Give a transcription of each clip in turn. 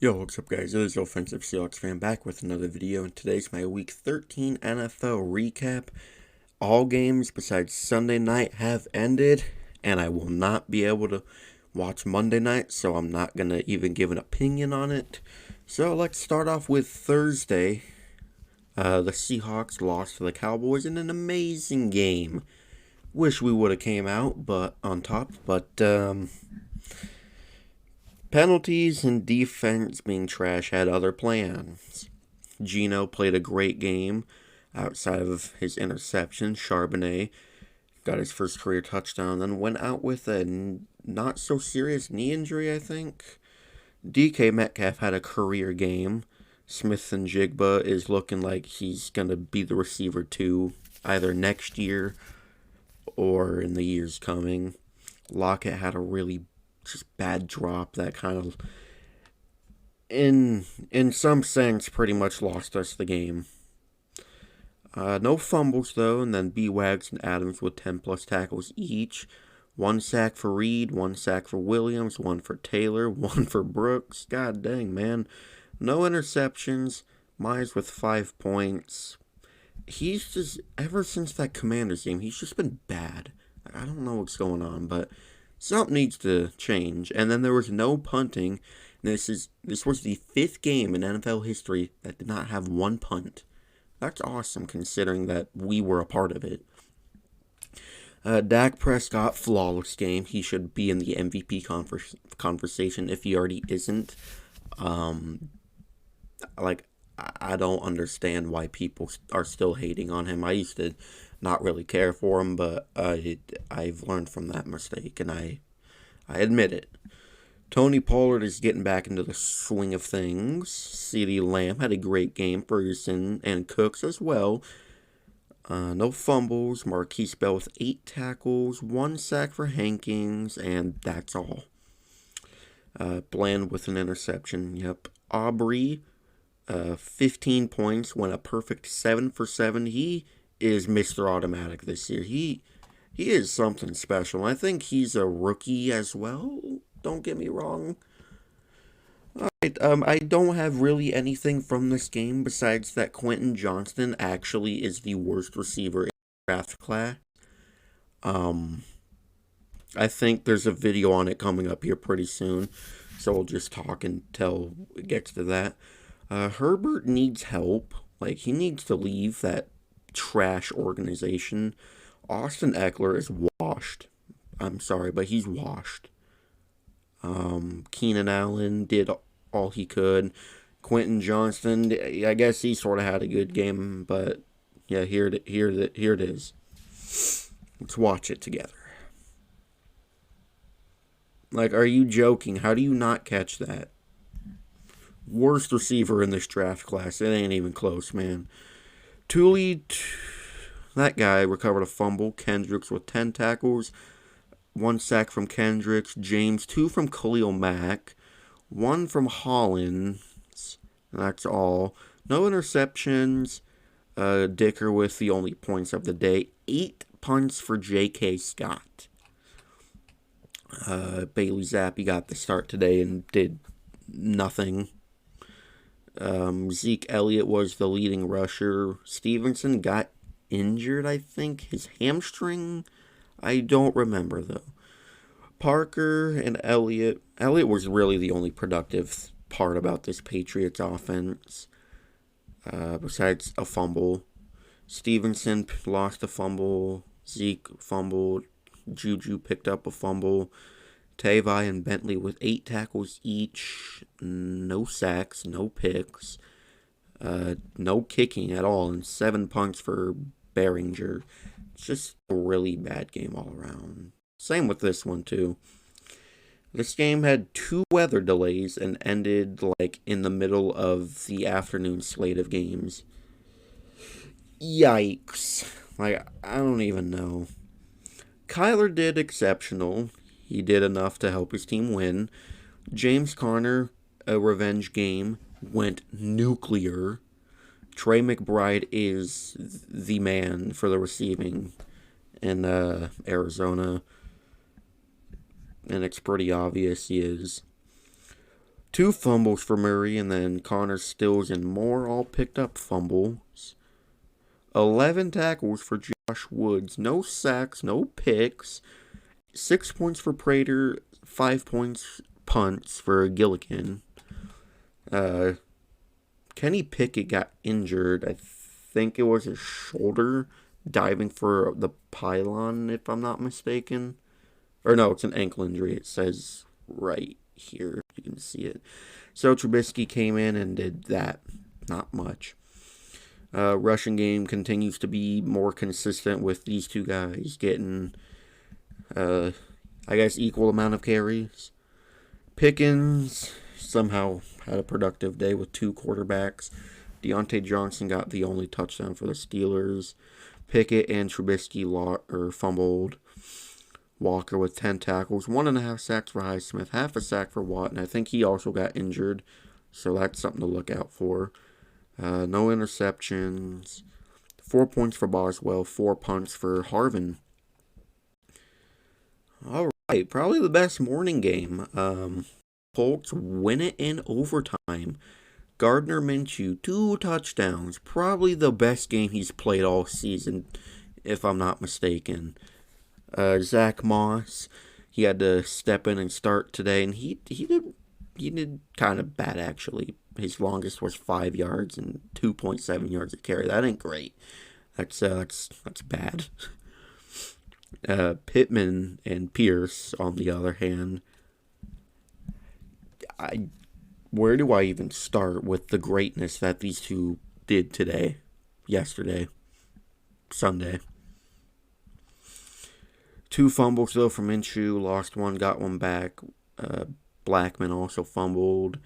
Yo, what's up guys? It is Offensive Seahawks fan back with another video, and today's my Week 13 NFL recap. All games besides Sunday night have ended, and I will not be able to watch Monday night, so I'm not going to even give an opinion on it. So let's start off with Thursday. The Seahawks lost to the Cowboys in an amazing game. Wish we would have came out on top, but penalties and defense being trash had other plans. Geno played a great game outside of his interception. Charbonnet got his first career touchdown, then went out with a not so serious knee injury, I think. DK Metcalf had a career game. Smith-Njigba is looking like he's going to be the receiver too, either next year or in the years coming. Lockett had a really just bad drop that kind of in some sense pretty much lost us the game. No fumbles though, and then B-Wags and Adams with 10 plus tackles each. 1 sack for Reed, 1 sack for Williams, 1 for Taylor, 1 for Brooks. God dang, man. No interceptions. Myers with 5 points. He's just, ever since that Commanders game, he's just been bad. I don't know what's going on, but something needs to change. And then there was no punting. This was the 5th game in NFL history that did not have 1 punt. That's awesome considering that we were a part of it. Dak Prescott, flawless game. He should be in the MVP conversation if he already isn't. I don't understand why people are still hating on him. I used to not really care for him, but I've learned from that mistake, and I admit it. Tony Pollard is getting back into the swing of things. CeeDee Lamb had a great game. Ferguson and Cooks as well. No fumbles. Marquise Bell with 8 tackles, 1 sack for Hankins, and that's all. Bland with an interception. Yep. Aubrey, 15 points, went a perfect 7 for 7. He is Mr. Automatic this year. He is something special. I think he's a rookie as well. Don't get me wrong. Alright, I don't have really anything from this game besides that Quentin Johnston actually is the worst receiver in the draft class. I think there's a video on it coming up here pretty soon, so we'll just talk until it gets to that. Herbert needs help. Like, he needs to leave that trash organization. Austin Eckler is washed. I'm sorry, but he's washed. Keenan Allen did all he could. Quentin Johnston, I guess he sort of had a good game, but yeah, here it is. Let's watch it together. Like, are you joking? How do you not catch that? Worst receiver in this draft class. It ain't even close, man. Thule, that guy recovered a fumble. Kendricks with 10 tackles. 1 sack from Kendricks. James, 2 from Khalil Mack. 1 from Hollins. That's all. No interceptions. Dicker with the only points of the day. 8 punts for J.K. Scott. Bailey Zappi got the start today and did nothing. Zeke Elliott was the leading rusher. Stevenson got injured, I think. His hamstring? I don't remember, though. Parker and Elliott. Elliott was really the only productive part about this Patriots offense, besides a fumble. Stevenson lost a fumble. Zeke fumbled. Juju picked up a fumble. Tavai and Bentley with 8 tackles each. No sacks, no picks. No kicking at all, and 7 punts for Behringer. It's just a really bad game all around. Same with this one, too. This game had 2 weather delays and ended, like, in the middle of the afternoon slate of games. Yikes. Like, I don't even know. Kyler did exceptional. He did enough to help his team win. James Conner, a revenge game, went nuclear. Trey McBride is the man for the receiving in Arizona, and it's pretty obvious he is. 2 fumbles for Murray, and then Connor Stills and Moore all picked up fumbles. 11 tackles for Josh Woods. No sacks, no picks. 6 points for Prater, 5 points punts for Gillikin. Kenny Pickett got injured. I think it was his shoulder diving for the pylon, if I'm not mistaken. Or no, it's an ankle injury. It says right here. You can see it. So Trubisky came in and did that. Not much. Rushing game continues to be more consistent with these two guys getting, I guess, equal amount of carries. Pickens somehow had a productive day with 2 quarterbacks. Deontay Johnson got the only touchdown for the Steelers. Pickett and Trubisky fumbled. Walker with 10 tackles, 1.5 sacks for Highsmith, half a sack for Watt, and I think he also got injured, so that's something to look out for. No interceptions, 4 points for Boswell, 4 punts for Harvin. All right, probably the best morning game. Colts win it in overtime. Gardner Minshew, 2 touchdowns, probably the best game he's played all season, if I'm not mistaken. Zach Moss, he had to step in and start today, and he did kind of bad actually. His longest was 5 yards and 2.7 yards a carry. That ain't great. That's bad. Pittman and Pierce, on the other hand, where do I even start with the greatness that these two did yesterday, Sunday? 2 fumbles, though, from Minshew. Lost one, got one back. Blackman also fumbled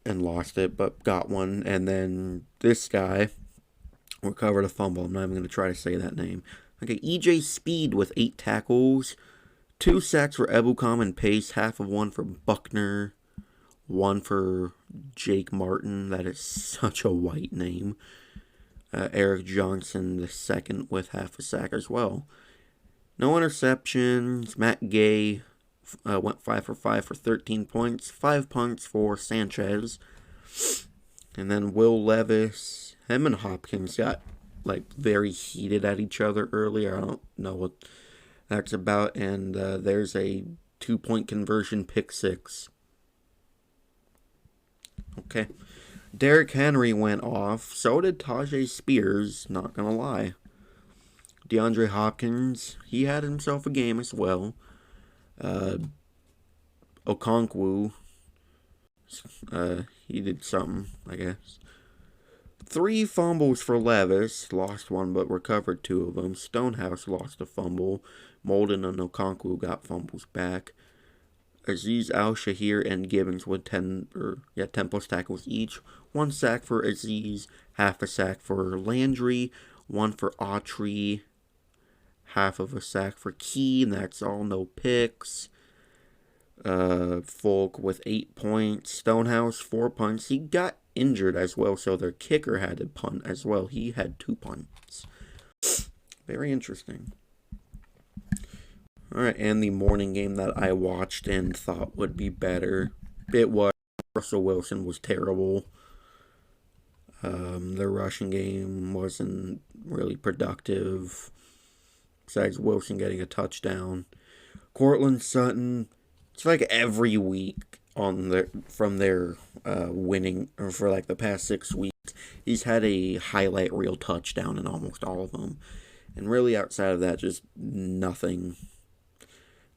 and lost it, but got one. And then this guy recovered a fumble. I'm not even going to try to say that name. Okay, E.J. Speed with 8 tackles. 2 sacks for Ebukam and Pace. Half of one for Buckner. 1 for Jake Martin. That is such a white name. Eric Johnson, the second, with half a sack as well. No interceptions. Matt Gay went 5 for 5 for 13 points. 5 punts for Sanchez. And then Will Levis, him and Hopkins got very heated at each other earlier. I don't know what that's about. And there's a 2-point conversion pick 6. Okay. Derrick Henry went off. So did Tajay Spears, not gonna lie. DeAndre Hopkins, he had himself a game as well. Okonkwo, he did something, I guess. 3 fumbles for Levis, lost one but recovered 2 of them. Stonehouse lost a fumble. Molden and Okonkwo got fumbles back. Azeez Al-Shahir and Gibbons with 10 plus tackles each. 1 sack for Azeez, half a sack for Landry, 1 for Autry, half of a sack for Key, and that's all, no picks. Folk with 8 points. Stonehouse, 4 punts. He got injured as well, so their kicker had to punt as well. He had 2 punts. Very interesting. Alright, and the morning game that I watched and thought would be better. It was. Russell Wilson was terrible. The rushing game wasn't really productive, besides Wilson getting a touchdown. Courtland Sutton, it's like every week from their winning, or for the past 6 weeks, he's had a highlight reel touchdown in almost all of them. And really outside of that, just nothing.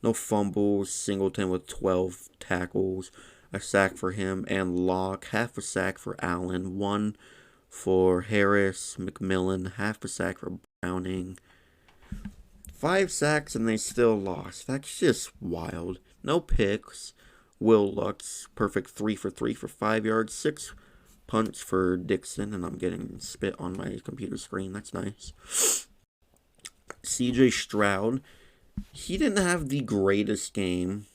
No fumbles. Singleton with 12 tackles. A sack for him and Locke. Half a sack for Allen. 1 for Harris. McMillan. Half a sack for Browning. 5 sacks and they still lost. That's just wild. No picks. Will Lutz, perfect 3 for 3 for 5 yards. 6 punts for Dixon, and I'm getting spit on my computer screen. That's nice. CJ Stroud, he didn't have the greatest game.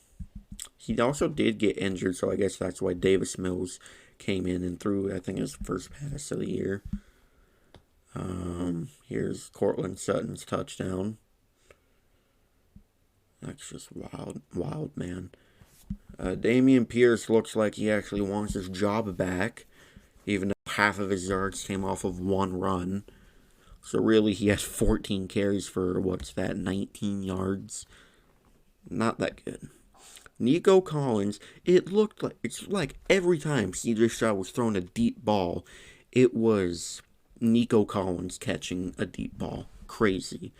He also did get injured, so I guess that's why Davis Mills came in and threw, I think, his first pass of the year. Here's Courtland Sutton's touchdown. That's just wild, man. Damian Pierce looks like he actually wants his job back, even though half of his yards came off of one run. So really, he has 14 carries for, what's that, 19 yards? Not that good. Nico Collins, it's like every time CJ Stroud was throwing a deep ball, it was Nico Collins catching a deep ball. Crazy.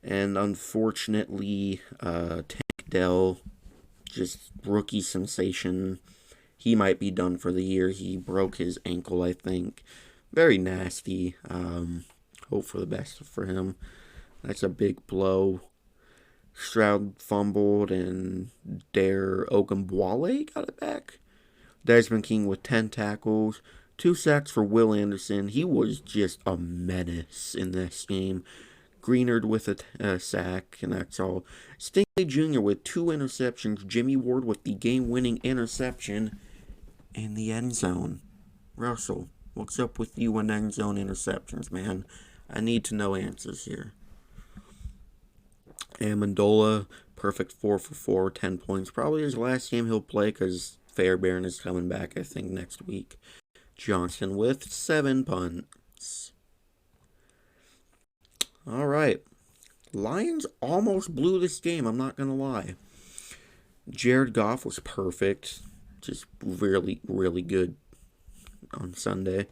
And unfortunately, Tank Dell, just rookie sensation. He might be done for the year. He broke his ankle, I think. Very nasty. Hope for the best for him. That's a big blow. Stroud fumbled and Dare Ogunbowale got it back. Desmond King with 10 tackles. 2 sacks for Will Anderson. He was just a menace in this game. Greenard with a sack, and that's all. Stingley Jr. with 2 interceptions. Jimmy Ward with the game-winning interception in the end zone. Russell, what's up with you and end zone interceptions, man? I need to know answers here. Amendola, perfect 4 for 4, 10 points. Probably his last game he'll play because Fairbairn is coming back, I think, next week. Johnson with 7 punts. All right. Lions almost blew this game, I'm not going to lie. Jared Goff was perfect. Just really, really good on Sunday.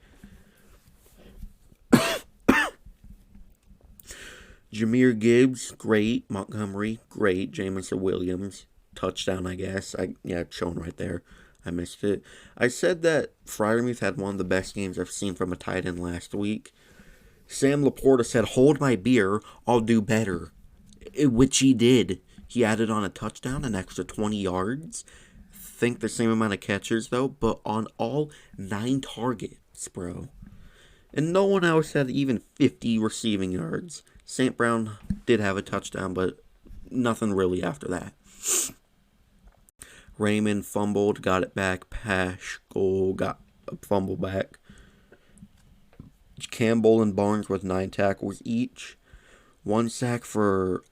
Jahmyr Gibbs, great. Montgomery, great. Jameson Williams, touchdown, I guess. It's shown right there. I missed it. I said that Freiermuth had one of the best games I've seen from a tight end last week. Sam Laporta said, "Hold my beer, I'll do better," which he did. He added on a touchdown, an extra 20 yards. Think the same amount of catches, though, but on all 9 targets, bro. And no one else had even 50 receiving yards. St. Brown did have a touchdown, but nothing really after that. Raymond fumbled, got it back. Paschal got a fumble back. Campbell and Barnes with 9 tackles each. 1 sack for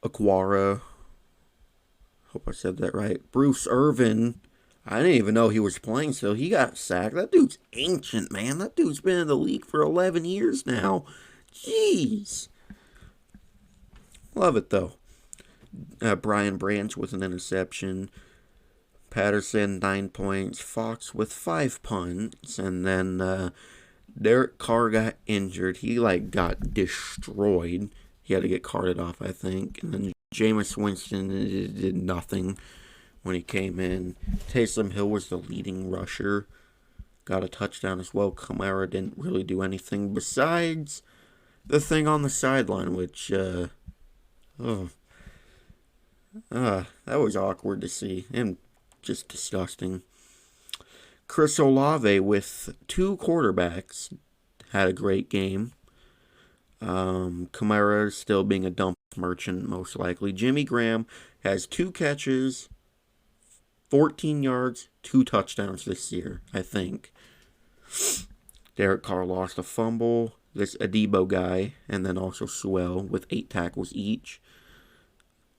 Aquara. Hope I said that right. Bruce Irvin. I didn't even know he was playing still. He got sacked. That dude's ancient, man. That dude's been in the league for 11 years now. Jeez. Love it, though. Brian Branch with an interception. Patterson, 9 points. Fox with 5 punts. And then Derek Carr got injured. He, got destroyed. He had to get carted off, I think. And then Jameis Winston did nothing when he came in. Taysom Hill was the leading rusher. Got a touchdown as well. Kamara didn't really do anything besides the thing on the sideline, which, that was awkward to see and just disgusting. Chris Olave with 2 quarterbacks had a great game. Kamara still being a dump merchant, most likely. Jimmy Graham has 2 catches, 14 yards, 2 touchdowns this year, I think. Derek Carr lost a fumble. This Adebo guy, and then also Sewell with 8 tackles each.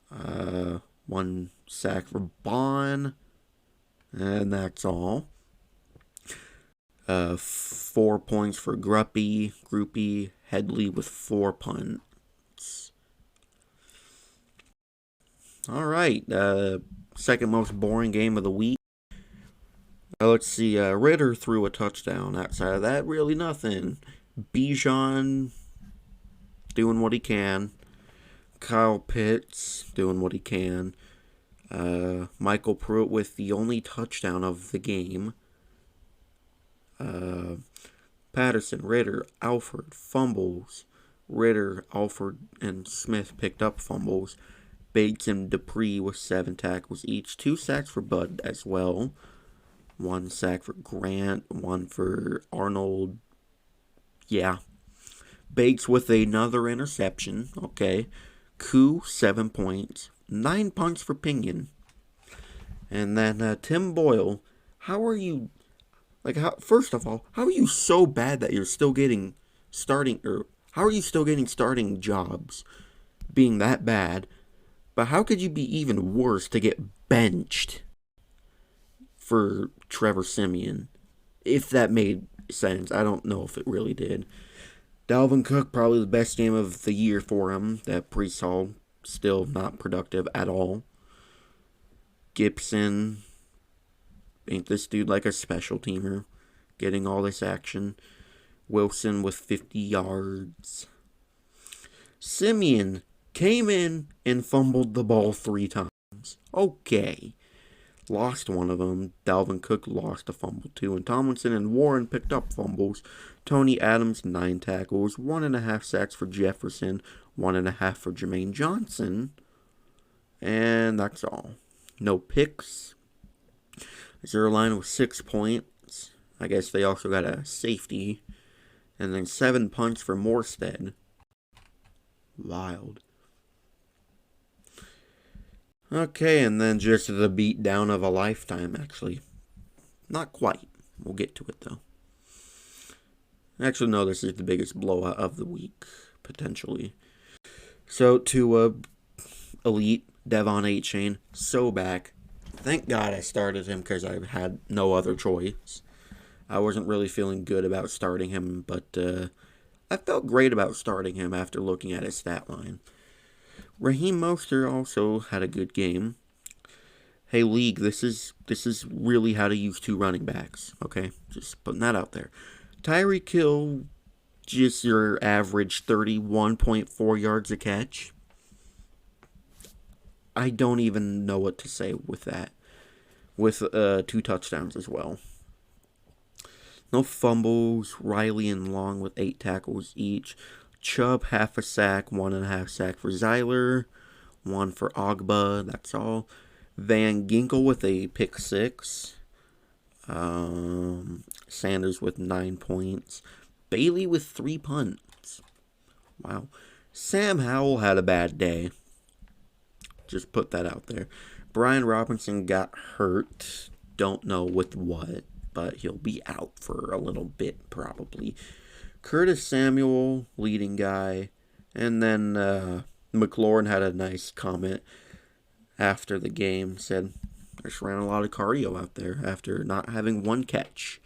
1 sack for Bond, and that's all. 4 points for Groupie, Headley with 4 punts. All right, second most boring game of the week. Let's see, Ritter threw a touchdown. Outside of that, really nothing. Bijan doing what he can. Kyle Pitts doing what he can. Michael Pruitt with the only touchdown of the game. Patterson, Ritter, Alford, fumbles. Ritter, Alford, and Smith picked up fumbles. Bates and Dupree with 7 tackles each. 2 sacks for Bud as well. 1 sack for Grant. 1 for Arnold. Yeah. Bates with another interception. Okay. Koo, 7 points. 9 punts for Pinion. And then Tim Boyle. How are you... first of all, how are you so bad that you're still getting starting... how are you still getting starting jobs? Being that bad. But how could you be even worse to get benched for Trevor Siemian? If that made sense. I don't know if it really did. Dalvin Cook, probably the best game of the year for him. That Breece Hall, still not productive at all. Gibson, ain't this dude like a special teamer? Getting all this action. Wilson with 50 yards. Siemian came in and fumbled the ball 3 times. Okay. Lost one of them. Dalvin Cook lost a fumble too. And Tomlinson and Warren picked up fumbles. Tony Adams, 9 tackles. 1.5 sacks for Jefferson. 1.5 for Jermaine Johnson. And that's all. No picks. Zero line was 6 points. I guess they also got a safety. And then 7 punts for Morstead. Wild. Okay, and then just the beatdown of a lifetime, actually. Not quite. We'll get to it, though. Actually, no, this is the biggest blowout of the week, potentially. So, to Elite, Devon Achane, so back. Thank God I started him because I had no other choice. I wasn't really feeling good about starting him, but I felt great about starting him after looking at his stat line. Raheem Mostert also had a good game. Hey, League, this is really how to use 2 running backs, okay? Just putting that out there. Tyreek Hill, just your average 31.4 yards a catch. I don't even know what to say with that. With 2 touchdowns as well. No fumbles. Riley and Long with 8 tackles each. Chubb, half a sack, 1.5 sack for Zeiler, 1 for Ogba, that's all. Van Ginkel with a pick 6. Sanders with 9 points. Bailey with 3 punts. Wow. Sam Howell had a bad day. Just put that out there. Brian Robinson got hurt. Don't know with what, but he'll be out for a little bit probably. Curtis Samuel, leading guy. And then McLaurin had a nice comment after the game. Said, I just ran a lot of cardio out there after not having 1 catch.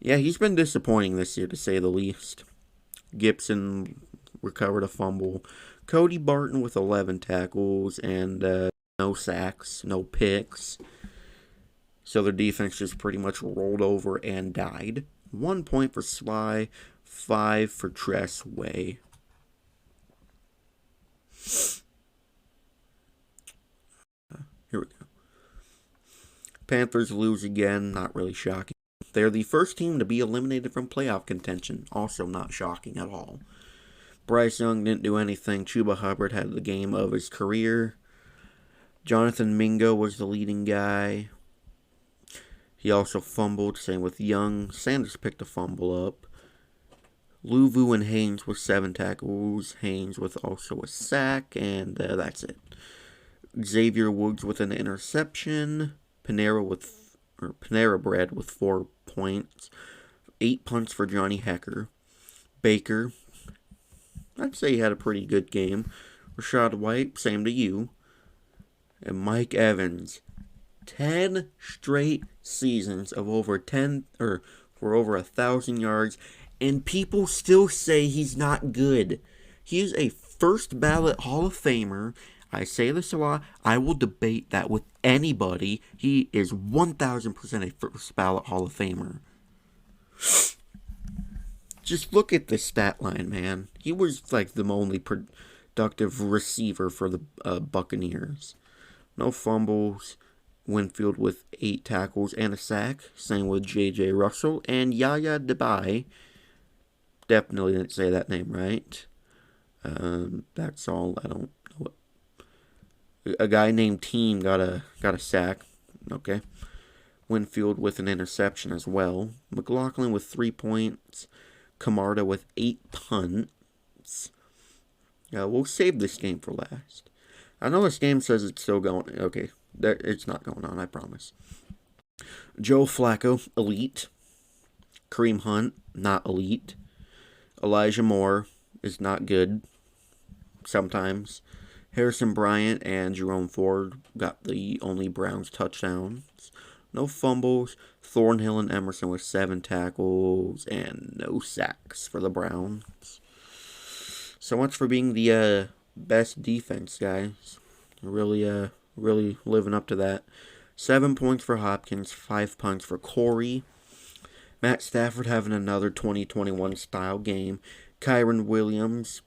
Yeah, he's been disappointing this year, to say the least. Gibson recovered a fumble. Cody Barton with 11 tackles and no sacks, no picks. So their defense just pretty much rolled over and died. 1 point for Sly. 5 for Tress Way. Here we go. Panthers lose again. Not really shocking. They're the first team to be eliminated from playoff contention. Also not shocking at all. Bryce Young didn't do anything. Chuba Hubbard had the game of his career. Jonathan Mingo was the leading guy. He also fumbled. Same with Young. Sanders picked a fumble up. Luvu and Haynes with 7 tackles. Haynes with also a sack. And that's it. Xavier Woods with an interception. Panera Bread with 4 points. 8 punts for Johnny Hecker. Baker, I'd say he had a pretty good game. Rashad White, same to you. And Mike Evans, 10 straight seasons of over 10 or for over 1,000 yards, and people still say he's not good. He is a first ballot Hall of Famer. I say this a lot. I will debate that with anybody. He is 1,000% a first ballot Hall of Famer. Just look at this stat line, man. He was like the only productive receiver for the Buccaneers. No fumbles. Winfield with 8 tackles and a sack. Same with J.J. Russell. And Yaya Debye. Definitely didn't say that name right. That's all. I don't know. A guy named Team got a sack. Okay. Winfield with an interception as well. McLaughlin with 3 points. Camarda with 8 punts. We'll save this game for last. I know this game says it's still going. Okay, it's not going on, I promise. Joe Flacco, elite. Kareem Hunt, not elite. Elijah Moore is not good sometimes. Harrison Bryant and Jerome Ford got the only Browns touchdowns. No fumbles. Thornhill and Emerson with 7 tackles and no sacks for the Browns. So much for being the best defense, guys. Really living up to that. 7 points for Hopkins, 5 points for Corey. Matt Stafford having another 2021 style game. Kyren Williams,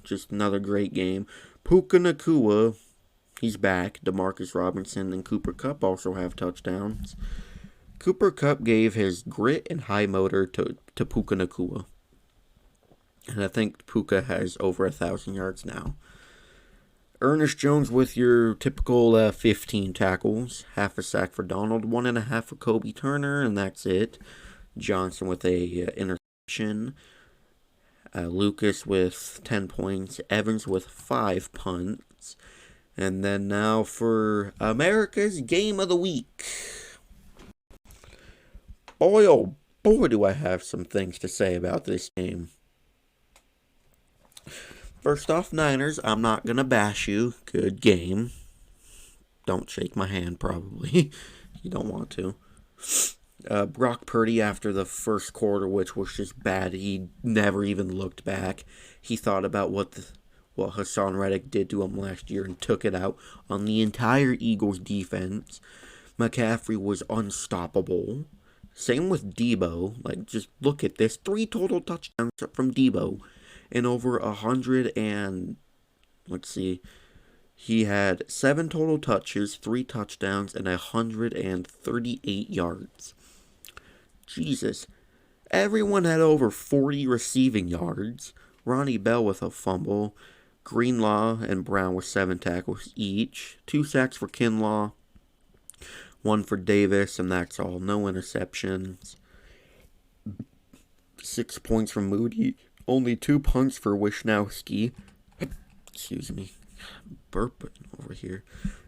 just another great game. Puka Nacua, he's back. DeMarcus Robinson and Cooper Kupp also have touchdowns. Cooper Kupp gave his grit and high motor to Puka Nacua. And I think Puka has over 1,000 yards now. Ernest Jones with your typical 15 tackles. Half a sack for Donald, 1.5 for Kobe Turner, and that's it. Johnson with a interception. Lucas with 10 points. Evans with 5 punts. And then now for America's Game of the Week. Boy, oh boy, do I have some things to say about this game. First off, Niners, I'm not going to bash you. Good game. Don't shake my hand, probably. You don't want to. Brock Purdy, after the first quarter, which was just bad, he never even looked back. He thought about what Hassan Reddick did to him last year and took it out on the entire Eagles defense. McCaffrey was unstoppable. Same with Debo. Like, just look at this. 3 total touchdowns from Debo. And over 100 and, let's see, he had 7 total touches, 3 touchdowns, and 138 yards. Jesus. Everyone had over 40 receiving yards. Ronnie Bell with a fumble. Greenlaw and Brown with 7 tackles each. 2 sacks for Kinlaw. 1 for Davis, and that's all. No interceptions. 6 points from Moody. Only 2 punts for Wisnowski. Excuse me. Burping over here.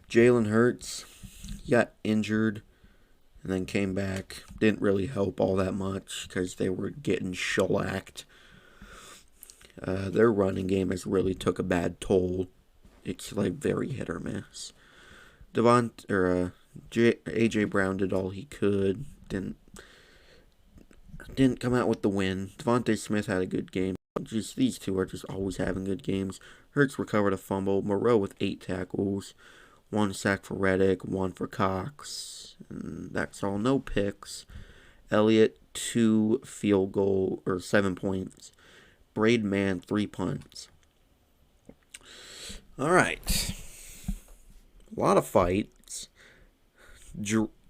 Jalen Hurts got injured and then came back. Didn't really help all that much because they were getting shellacked. Their running game has really took a bad toll. It's like very hit or miss. AJ Brown did all he could. Didn't come out with the win. Devontae Smith had a good game. Just these two are just always having good games. Hurts recovered a fumble. Moreau with 8 tackles. 1 sack for Reddick. 1 for Cox. And that's all. No picks. Elliott 2 field goal or 7 points. Braidman 3 punts. All right. A lot of fights.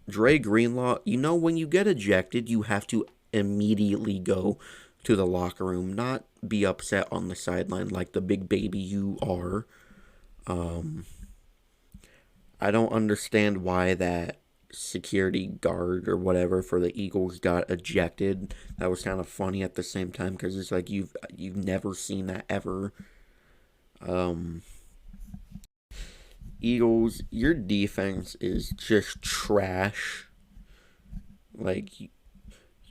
Dre Greenlaw. You know, when you get ejected, you have to immediately go to the locker room, not be upset on the sideline like the big baby you are. I don't understand why that security guard or whatever for the Eagles got ejected. That was kind of funny at the same time because it's like you've never seen that ever. Eagles, your defense is just trash. Like,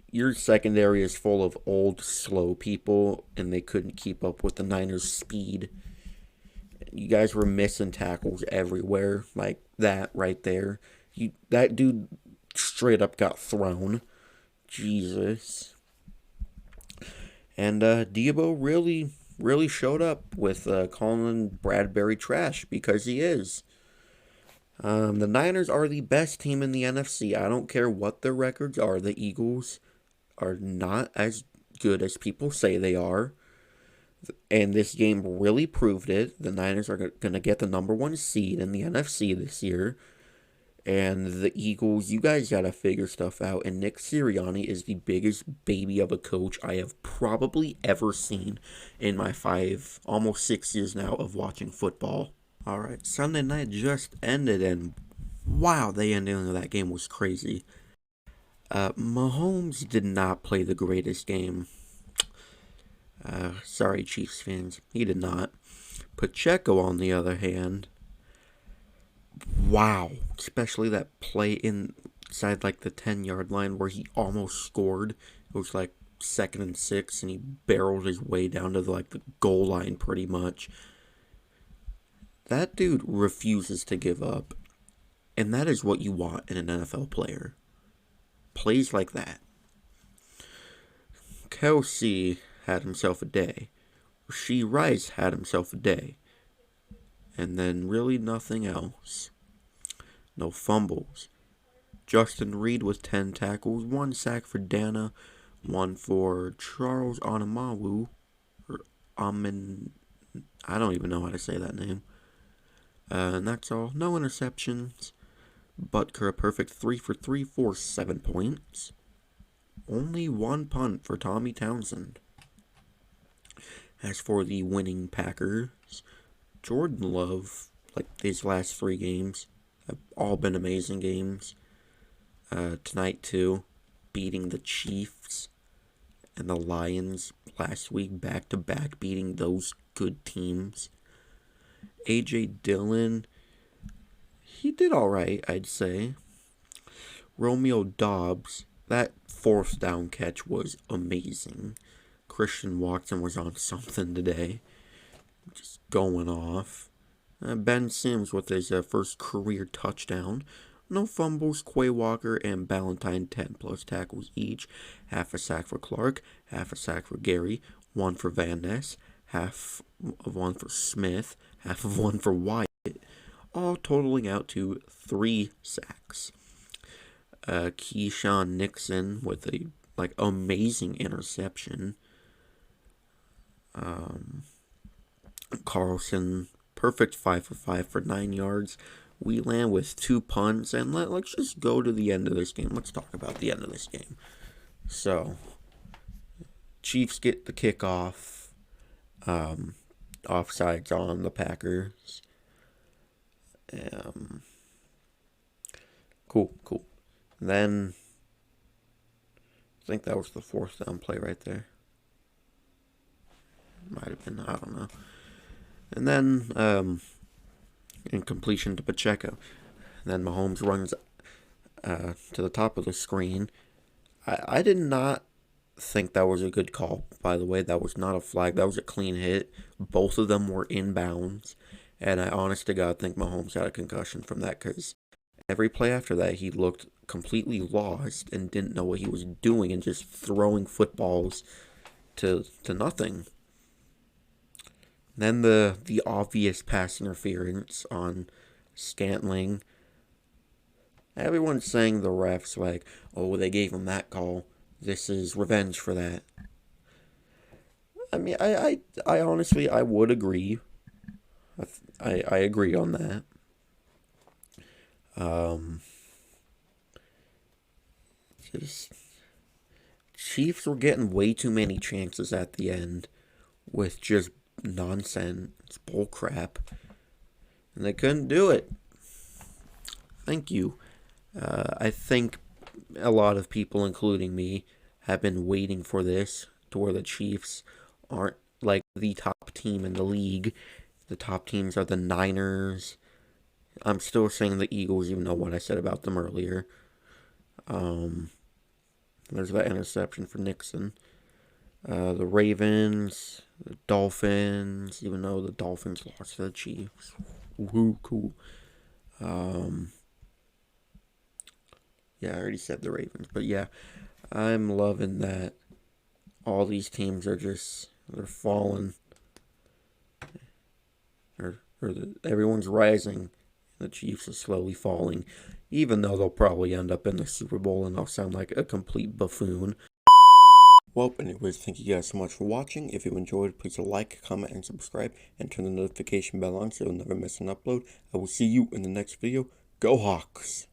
your secondary is full of old, slow people, and they couldn't keep up with the Niners' speed. You guys were missing tackles everywhere, like that right there. That dude straight up got thrown. Jesus. And Debo really showed up with calling Bradbury trash, because he is. The Niners are the best team in the NFC. I don't care what their records are. The Eagles are not as good as people say they are. And this game really proved it. The Niners are going to get the number 1 seed in the NFC this year. And the Eagles, you guys got to figure stuff out. And Nick Sirianni is the biggest baby of a coach I have probably ever seen in my almost 6 years now of watching football. All right, Sunday night just ended, and wow, the ending of that game was crazy. Mahomes did not play the greatest game. Sorry, Chiefs fans. He did not. Pacheco, on the other hand, wow. Especially that play inside like the 10-yard line where he almost scored. It was like 2nd and 6, and he barreled his way down to like the goal line pretty much. That dude refuses to give up. And that is what you want in an NFL player. Plays like that. Kelsey had himself a day. Rashee Rice had himself a day. And then really nothing else. No fumbles. Justin Reed with 10 tackles, 1 sack for Dana, 1 for Charles Onamawu. I don't even know how to say that name. And that's all. No interceptions. Butker a perfect 3 for 3 for 7 points. Only 1 punt for Tommy Townsend. As for the winning Packers, Jordan Love, like these last 3 games, have all been amazing games. Tonight too, beating the Chiefs and the Lions last week, back-to-back, beating those good teams. A.J. Dillon, he did alright, I'd say. Romeo Doubs, that 4th down catch was amazing. Christian Watson was on something today, just going off. Ben Sims with his first career touchdown. No fumbles, Quay Walker and Ballantyne 10+ tackles each. Half a sack for Clark, half a sack for Gary, 1 for Van Ness, half of 1 for Smith, half of 1 for Wyatt, all totaling out to 3 sacks. Keyshawn Nixon with a amazing interception. Carlson, perfect 5 for 5 for 9 yards. Whelan with 2 punts, and let's just go to the end of this game. Let's talk about the end of this game. So, Chiefs get the kickoff. Offsides on the Packers. Cool. Then, I think that was the 4th down play right there. Might have been, I don't know. And then, incompletion to Pacheco. And then Mahomes runs to the top of the screen. I did not think that was a good call, by the way. That was not a flag. That was a clean hit. Both of them were inbounds. And I honest to God think Mahomes got a concussion from that, because every play after that he looked completely lost and didn't know what he was doing and just throwing footballs to nothing. Then the obvious pass interference on Scantling. Everyone's saying the refs they gave him that call. This is revenge for that. I mean, I honestly, I would agree. I agree on that. Chiefs were getting way too many chances at the end with just nonsense, bull crap, and they couldn't do it. Thank you. I think a lot of people, including me, have been waiting for this, to where the Chiefs aren't like the top team in the league. The top teams are the Niners. I'm still saying the Eagles, even though what I said about them earlier. There's that interception for Nixon. The Ravens, the Dolphins, even though the Dolphins lost to the Chiefs. Woohoo, cool. Yeah, I already said the Ravens, but yeah, I'm loving that all these teams are they're falling. Everyone's rising. The Chiefs are slowly falling, even though they'll probably end up in the Super Bowl and I'll sound like a complete buffoon. Well, anyways, thank you guys so much for watching. If you enjoyed, please like, comment, and subscribe, and turn the notification bell on so you'll never miss an upload. I will see you in the next video. Go Hawks!